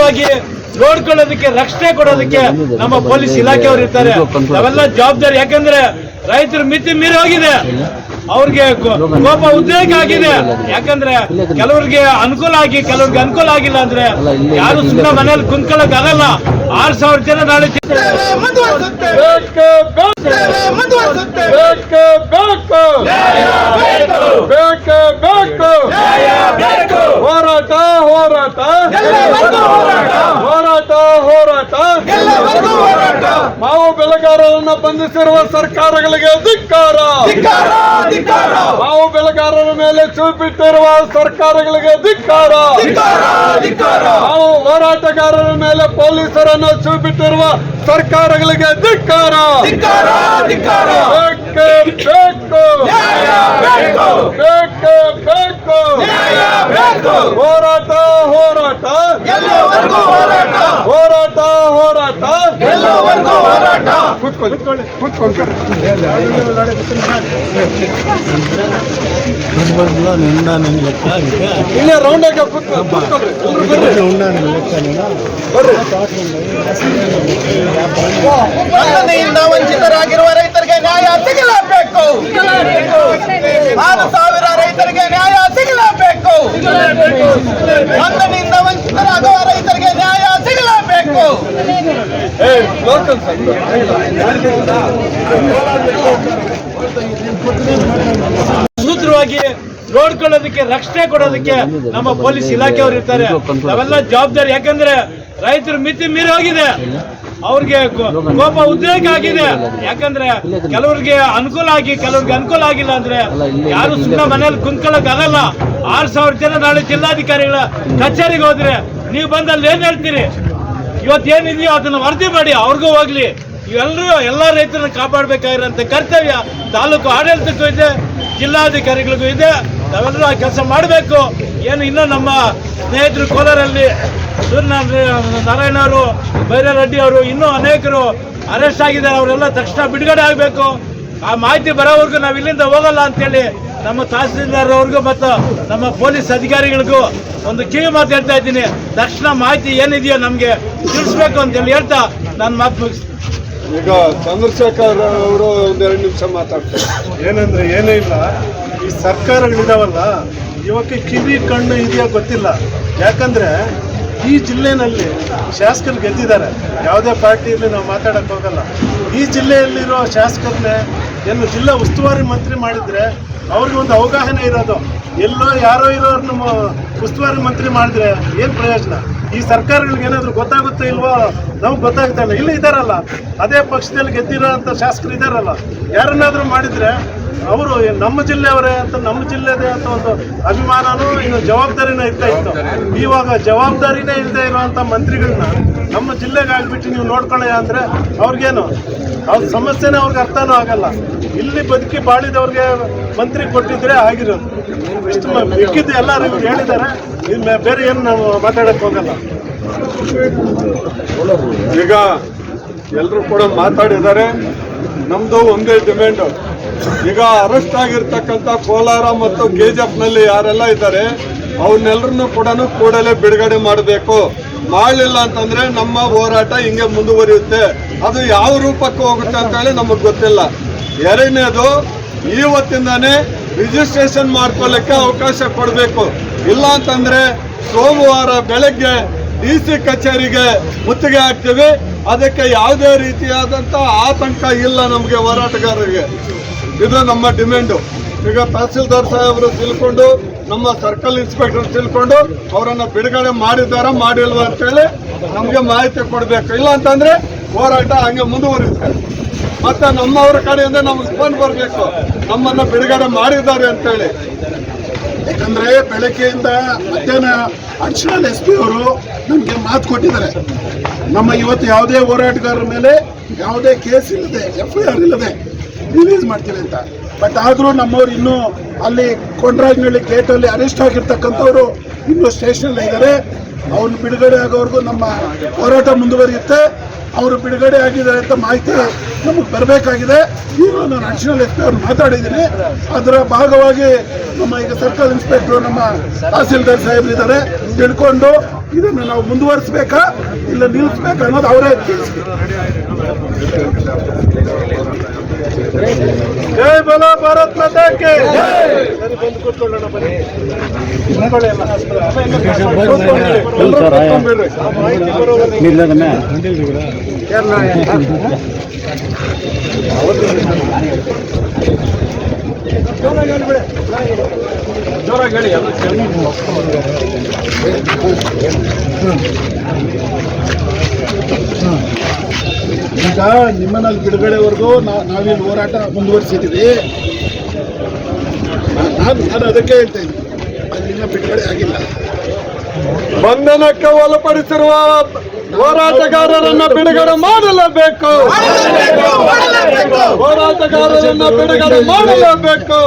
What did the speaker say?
ಸುಸೂತ್ರವಾಗಿ ನೋಡ್ಕೊಳ್ಳೋದಕ್ಕೆ ರಕ್ಷಣೆ ಕೊಡೋದಕ್ಕೆ ನಮ್ಮ ಪೊಲೀಸ್ ಇಲಾಖೆಯವರು ಇರ್ತಾರೆ. ನಾವೆಲ್ಲ ಜವಾಬ್ದಾರಿ. ಯಾಕಂದ್ರೆ ರೈತರು ಮಿತಿ ಮೀರಿ ಹೋಗಿದೆ, ಅವ್ರಿಗೆ ಕೋಪ ಉದ್ರೇಕ ಆಗಿದೆ. ಯಾಕಂದ್ರೆ ಕೆಲವ್ರಿಗೆ ಅನುಕೂಲ ಆಗಿ ಕೆಲವ್ರಿಗೆ ಅನುಕೂಲ ಆಗಿಲ್ಲ ಅಂದ್ರೆ ಯಾರು ಸುಮ್ಮನೆ ಮನೇಲಿ ಕುಂತ್ಕೊಳ್ಳಕ್ ಆಗಲ್ಲ. 6,000 ಜನ ನಾಳೆ ಹೋರಾಟ ಹೋರಾಟ ಹೋರಾಟ ಹೋರಾಟ ಮಾವು ಬೆಳೆಗಾರರನ್ನು ಬಂಧಿಸಿರುವ ಸರ್ಕಾರಗಳಿಗೆ ಧಿಕ್ಕಾರ. ಮಾವು ಬೆಳೆಗಾರರ ಮೇಲೆ ಚೂಪಿಟ್ಟಿರುವ ಸರ್ಕಾರಗಳಿಗೆ ಧಿಕ್ಕಾರ. ಮಾವು ಹೋರಾಟಗಾರರ ಮೇಲೆ ಪೊಲೀಸರನ್ನು ಚೂಪಿಟ್ಟಿರುವ ಸರ್ಕಾರಗಳಿಗೆ ಧಿಕ್ಕಾರ. ಹೋರಾಟ ಹೋರಾಟ ಹೋರಾಟ ಹೋರಾಟ ಇಲ್ಲೇ ರೌಂಡ್ ಆಗಿ ಮನ್ನಣೆಯಿಂದ ವಂಚಿತರಾಗಿರುವ ರೈತರಿಗೆ ನ್ಯಾಯ ಸಿಗಲೇಬೇಕು. 6,000 ರೈತರಿಗೆ ನ್ಯಾಯ ಸಿಗಲೇಬೇಕು. ಮನ್ನಣೆಯಿಂದ ವಂಚಿತರಾಗುವ ರೈತರಿಗೆ ನ್ಯಾಯ ಸಿಗಲೇಬೇಕು. ಸುಸೂತ್ರವಾಗಿ ನೋಡ್ಕೊಳ್ಳೋದಕ್ಕೆ ರಕ್ಷಣೆ ಕೊಡೋದಕ್ಕೆ ನಮ್ಮ ಪೊಲೀಸ್ ಇಲಾಖೆಯವರು ಇರ್ತಾರೆ. ನಾವೆಲ್ಲ ಜವಾಬ್ದಾರಿ. ಯಾಕಂದ್ರೆ ರೈತರು ಮಿತಿ ಮೀರಿ ಹೋಗಿದೆ, ಅವ್ರಿಗೆ ಕೋಪ ಉದ್ರೇಕ ಆಗಿದೆ. ಯಾಕಂದ್ರೆ ಕೆಲವ್ರಿಗೆ ಅನುಕೂಲ ಆಗಿ ಕೆಲವ್ರಿಗೆ ಅನುಕೂಲ ಆಗಿಲ್ಲ ಅಂದ್ರೆ ಯಾರು ಸುಮ್ಮನೆ ಮನೇಲಿ ಕುಂತ್ಕೊಳ್ಳಕ್ ಆಗಲ್ಲ. 6,000 ಜನ ನಾಳೆ ಜಿಲ್ಲಾಧಿಕಾರಿಗಳ ಕಚೇರಿಗೆ ಹೋದ್ರೆ ನೀವು ಬಂದಲ್ಲಿ ಏನ್ ಹೇಳ್ತೀರಿ? ಇವತ್ತೇನಿದೆಯೋ ಅದನ್ನ ವರದಿ ಮಾಡಿ, ಅವ್ರಿಗೂ ಹೋಗ್ಲಿ. ಎಲ್ಲ ರೈತರನ್ನ ಕಾಪಾಡಬೇಕಾಗಿರೋಂಥ ಕರ್ತವ್ಯ ತಾಲೂಕು ಆಡಳಿತಕ್ಕೂ ಇದೆ, ಜಿಲ್ಲಾಧಿಕಾರಿಗಳಿಗೂ ಇದೆ. ನಾವೆಲ್ಲರೂ ಆ ಕೆಲಸ ಮಾಡಬೇಕು. ಏನು ಇನ್ನೂ ನಮ್ಮ ಸ್ನೇಹಿತರು ಕೋಲಾರಲ್ಲಿ ನಾರಾಯಣ ಅವರು, ಬೈರರೆಡ್ಡಿ ಅವರು, ಇನ್ನೂ ಅನೇಕರು ಅರೆಸ್ಟ್ ಆಗಿದ್ದಾರೆ. ಅವರೆಲ್ಲ ತಕ್ಷಣ ಬಿಡುಗಡೆ ಆಗಬೇಕು. ಆ ಮಾಹಿತಿ ಬರೋವರೆಗೂ ನಾವು ಇಲ್ಲಿಂದ ಹೋಗಲ್ಲ ಅಂತೇಳಿ ನಮ್ಮ ತಹಸೀಲ್ದಾರ್ ಅವ್ರಿಗೂ ಮತ್ತು ನಮ್ಮ ಪೊಲೀಸ್ ಅಧಿಕಾರಿಗಳಿಗೂ ಒಂದು ಕಿವಿ ಮಾತು ಹೇಳ್ತಾ ಇದ್ದೀನಿ. ತಕ್ಷಣ ಮಾಹಿತಿ ಏನಿದೆಯೋ ನಮಗೆ ತಿಳಿಸ್ಬೇಕು ಅಂತೇಳಿ ಹೇಳ್ತಾ ನಾನು ಮಾತು ಮುಗಿಸ್ತೀನಿ. ಈಗ ಚಂದ್ರಶೇಖರ್ ಅವರು 2 ನಿಮಿಷ ಮಾತಾಡ್ತಾರೆ. ಏನಂದ್ರೆ ಏನೂ ಇಲ್ಲ, ಈ ಸರ್ಕಾರಗಳಿದಾವಲ್ಲ ಇವಕ್ಕೆ ಕಿವಿ ಕಣ್ಣು ಇದೆಯಾ ಗೊತ್ತಿಲ್ಲ. ಯಾಕಂದ್ರೆ ಈ ಜಿಲ್ಲೆನಲ್ಲಿ ಶಾಸಕರು ಗೆದ್ದಿದ್ದಾರೆ. ಯಾವುದೇ ಪಾರ್ಟಿಯಲ್ಲಿ ನಾವು ಮಾತಾಡಕ್ಕೆ ಹೋಗಲ್ಲ. ಈ ಜಿಲ್ಲೆಯಲ್ಲಿರೋ ಶಾಸಕರನ್ನೇ ಏನು ಜಿಲ್ಲಾ ಉಸ್ತುವಾರಿ ಮಂತ್ರಿ ಮಾಡಿದ್ರೆ ಅವ್ರಿಗೆ ಒಂದು ಅವಗಾಹನೆ ಇರೋದು. ಎಲ್ಲೋ ಯಾರೋ ಇರೋರ್ನ ಉಸ್ತುವಾರಿ ಮಂತ್ರಿ ಮಾಡಿದ್ರೆ ಏನು ಪ್ರಯೋಜನ? ಈ ಸರ್ಕಾರಗಳಿಗೆ ಏನಾದರೂ ಗೊತ್ತಾಗುತ್ತೋ ಇಲ್ವೋ ನಮ್ಗೆ ಗೊತ್ತಾಗ್ತಾ ಇಲ್ಲ. ಇಲ್ಲಿ ಇದ್ದಾರಲ್ಲ, ಅದೇ ಪಕ್ಷದಲ್ಲಿ ಗೆದ್ದಿರೋ ಅಂಥ ಶಾಸಕರು ಇದ್ದಾರಲ್ಲ, ಯಾರನ್ನಾದರೂ ಮಾಡಿದರೆ ಅವರು ನಮ್ಮ ಜಿಲ್ಲೆಯವರೇ ಅಂತ, ನಮ್ಮ ಜಿಲ್ಲೆದೇ ಅಂತ ಒಂದು ಅಭಿಮಾನನೂ ಇನ್ನು ಜವಾಬ್ದಾರಿನೂ ಇರ್ತಾ ಇತ್ತು. ಇವಾಗ ಜವಾಬ್ದಾರಿನೇ ಇಲ್ಲದೆ ಇರುವಂಥ ಮಂತ್ರಿಗಳನ್ನ ನಮ್ಮ ಜಿಲ್ಲೆಗೆ ಆಗ್ಬಿಟ್ಟು ನೀವು ನೋಡ್ಕೊಳ್ಳಿ ಅಂದರೆ ಅವ್ರಿಗೇನು ಅವ್ರ ಸಮಸ್ಯೆನೇ ಅವ್ರಿಗೆ ಅರ್ಥನೂ ಆಗಲ್ಲ. ಇಲ್ಲಿ ಬದುಕಿ ಬಾಳಿದವ್ರಿಗೆ ಮಂತ್ರಿ ಕೊಟ್ಟಿದ್ರೆ ಆಗಿರೋದು. ಇಷ್ಟು ಮಿಕ್ಕಿದ್ದು ಎಲ್ಲರೂ ಇವ್ರು ಹೇಳಿದ್ದಾರೆ. ಇನ್ನು ಬೇರೆ ಏನು ನಾವು ಮಾತಾಡಕ್ಕೆ ಹೋಗಲ್ಲ. ಈಗ ಎಲ್ಲರೂ ಕೂಡ ಮಾತಾಡಿದ್ದಾರೆ. ನಮ್ದು ಒಂದೇ ಡಿಮ್ಯಾಂಡ್. ಈಗ ಅರೆಸ್ಟ್ ಆಗಿರ್ತಕ್ಕಂಥ ಕೋಲಾರ ಮತ್ತು ಕೆಜಿಎಫ್ನಲ್ಲಿ ಯಾರೆಲ್ಲ ಇದ್ದಾರೆ ಅವನ್ನೆಲ್ಲರನ್ನು ಕೂಡ ಕೂಡಲೇ ಬಿಡುಗಡೆ ಮಾಡಬೇಕು. ಮಾಡಲಿಲ್ಲ ಅಂತಂದ್ರೆ ನಮ್ಮ ಹೋರಾಟ ಹಿಂಗೆ ಮುಂದುವರಿಯುತ್ತೆ. ಅದು ಯಾವ ರೂಪಕ್ಕೆ ಹೋಗುತ್ತೆ ಅಂತ ಹೇಳಿ ನಮಗೆ ಗೊತ್ತಿಲ್ಲ. ಎರಡನೇದು, ಇವತ್ತಿಂದಾನೇ ರಿಜಿಸ್ಟ್ರೇಷನ್ ಮಾಡ್ಕೊಳ್ಳಿಕ್ಕೆ ಅವಕಾಶ ಕೊಡಬೇಕು. ಇಲ್ಲ ಅಂತಂದ್ರೆ ಸೋಮವಾರ ಬೆಳಗ್ಗೆ DC ಕಚೇರಿಗೆ ಮುತ್ತಿಗೆ ಹಾಕ್ತೀವಿ. ಅದಕ್ಕೆ ಯಾವುದೇ ರೀತಿಯಾದಂಥ ಆತಂಕ ಇಲ್ಲ ನಮಗೆ ಹೋರಾಟಗಾರರಿಗೆ. ಇದು ನಮ್ಮ ಡಿಮ್ಯಾಂಡು. ಈಗ ತಹಸೀಲ್ದಾರ್ ಸಾಹೇಬರು ತಿಳ್ಕೊಂಡು, ನಮ್ಮ ಸರ್ಕಲ್ ಇನ್ಸ್ಪೆಕ್ಟರ್ ತಿಳ್ಕೊಂಡು ಅವರನ್ನು ಬಿಡುಗಡೆ ಮಾಡಿದಾರ ಮಾಡಿಲ್ವ ಅಂತೇಳಿ ನಮಗೆ ಮಾಹಿತಿ ಕೊಡಬೇಕು. ಇಲ್ಲ ಅಂತಂದ್ರೆ ಹೋರಾಟ ಹಂಗೆ ಮುಂದುವರಿಯುತ್ತೆ. ಮತ್ತೆ ನಮ್ಮವರ ಕಡೆಯಿಂದ ನಮ್ಗೆ ಫೋನ್ ಬರಬೇಕು ನಮ್ಮನ್ನು ಬಿಡುಗಡೆ ಮಾಡಿದ್ದಾರೆ ಅಂತೇಳಿ. ಯಾಕಂದ್ರೆ ಬೆಳಗ್ಗೆಯಿಂದ ಮಧ್ಯಾಹ್ನ ಅಡಿಷನಲ್ SP ಅವರು ನಮಗೆ ಮಾತು ಕೊಟ್ಟಿದ್ದಾರೆ. ನಮ್ಮ ಇವತ್ತು ಯಾವುದೇ ಹೋರಾಟಗಾರರ ಮೇಲೆ ಯಾವುದೇ ಕೇಸ್ ಇಲ್ಲದೆ, FIR ಇಲ್ಲದೆ ರಿಲೀಸ್ ಮಾಡ್ತೀವಿ ಅಂತ. ಬಟ್ ಆದರೂ ನಮ್ಮವ್ರು ಇನ್ನೂ ಅಲ್ಲಿ ಕೊಂಡ್ರಾಜ್ನಹಳ್ಳಿ ಗೇಟಲ್ಲಿ ಅರೆಸ್ಟ್ ಆಗಿರ್ತಕ್ಕಂಥವ್ರು ಇನ್ನೂ ಸ್ಟೇಷನಲ್ಲಿ ಇದ್ದಾರೆ. ಅವ್ರು ಬಿಡುಗಡೆ ಆಗೋವರೆಗೂ ನಮ್ಮ ಹೋರಾಟ ಮುಂದುವರಿಯುತ್ತೆ. ಅವರು ಬಿಡುಗಡೆ ಆಗಿದ್ದಾರೆ ಅಂತ ಮಾಹಿತಿ ನಮಗೆ ಬರಬೇಕಾಗಿದೆ. ಈಗಲೂ ನಾನು ಅಡಿಷನಲ್ SP ಅವ್ರು ಮಾತಾಡಿದ್ದೀನಿ. ಅದರ ಭಾಗವಾಗಿ ನಮ್ಮ ಈಗ ಸರ್ಕಲ್ ಇನ್ಸ್ಪೆಕ್ಟರ್ ನಮ್ಮ ತಹಸೀಲ್ದಾರ್ ಸಾಹೇಬರಿದ್ದಾರೆ ತಿಳ್ಕೊಂಡು ಇದನ್ನು ನಾವು ಮುಂದುವರಿಸಬೇಕಾ ಇಲ್ಲ ನಿಲ್ಲಿಸ್ಬೇಕಾ ಅನ್ನೋದು ಅವರೇ ತಿಳಿಸ್ಬೇಕು. ಜೈ ಬೋಲೋ ಭಾರತ್ ಮಾತಾ ಕಿ ಸರಿ, ಬಂದು ಕೂತ್ಕೊಳ್ಳೋಣ ಬನ್ನಿ. ಕೂತ್ಕೊಳ್ಳಿ ಎಲ್ಲ. ಕೂತ್ಕೊಂಡ್ಬಿಡ್ರಿ. ಮಾಹಿತಿ ಬರೋವರೆಗೆ. ಜೋರಾಗಿ ಹೇಳಿ ಎಲ್ಲ ಕೇಳಿ. ಈಗ ನಿಮ್ಮನಲ್ಲಿ ಬಿಡುಗಡೆವರೆಗೂ ನಾವಿಲ್ಲಿ ಹೋರಾಟ ಮುಂದುವರಿಸಿದ್ದೀವಿ. ನಾನು ಅದಕ್ಕೆ ಹೇಳ್ತಾ ಇದ್ದೀನಿ, ಅಲ್ಲಿನ ಬಿಡುಗಡೆ ಆಗಿಲ್ಲ. ಬಂಧನಕ್ಕೆ ಒಳಪಡಿಸಿರುವ ಹೋರಾಟಗಾರರನ್ನ ಬಿಡುಗಡೆ ಮಾಡಲೇಬೇಕು. ಹೋರಾಟಗಾರರನ್ನ ಬಿಡುಗಡೆ ಮಾಡಲೇಬೇಕು.